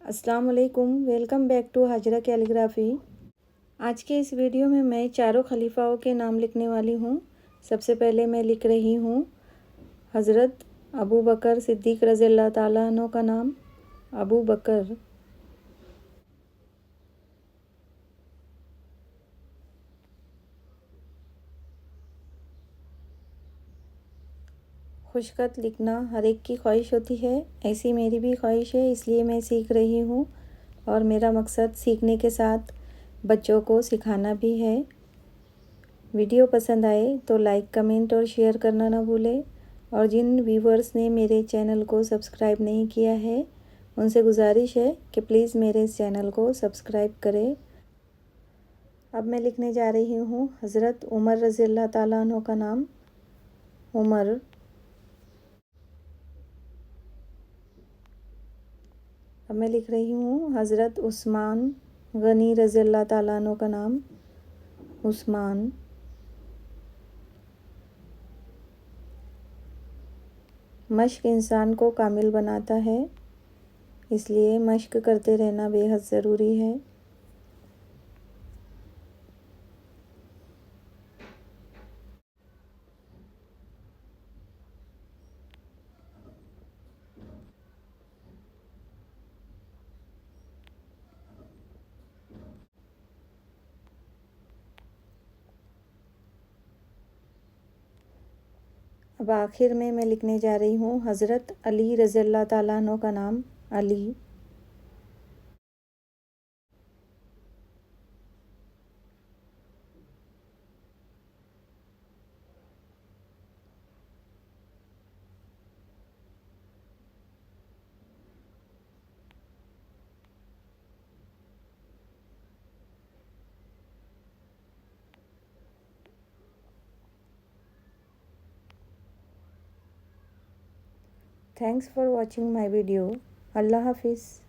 السلام علیکم، welcome back to Hajra calligraphy. آج کے اس ویڈیو میں چاروں خلیفاؤں کے نام لکھنے والی ہوں۔ سب سے پہلے میں لکھ رہی ہوں حضرت ابو بکر صدیق رضی اللہ تعالیٰ عنہ کا نام، ابو بکر۔ خوش خط لکھنا ہر ایک کی خواہش ہوتی ہے، ایسی میری بھی خواہش ہے، اس لیے میں سیکھ رہی ہوں اور میرا مقصد سیکھنے کے ساتھ بچوں کو سکھانا بھی ہے۔ ویڈیو پسند آئے تو لائک، کمنٹ اور شیئر کرنا نہ بھولے، اور جن ویورز نے میرے چینل کو سبسکرائب نہیں کیا ہے ان سے گزارش ہے کہ پلیز میرے اس چینل کو سبسکرائب کرے۔ اب میں لکھنے جا رہی ہوں حضرت عمر رضی اللہ تعالیٰ عنہ کا نام، عمر۔ اب میں لکھ رہی ہوں حضرت عثمان غنی رضی اللہ تعالیٰ عنہ کا نام، عثمان۔ مشق انسان کو کامل بناتا ہے، اس لیے مشق کرتے رہنا بے حد ضروری ہے۔ اب آخر میں لکھنے جا رہی ہوں حضرت علی رضی اللہ تعالیٰ عنہ کا نام، Ali. Thanks for watching my video. اللہ حافظ۔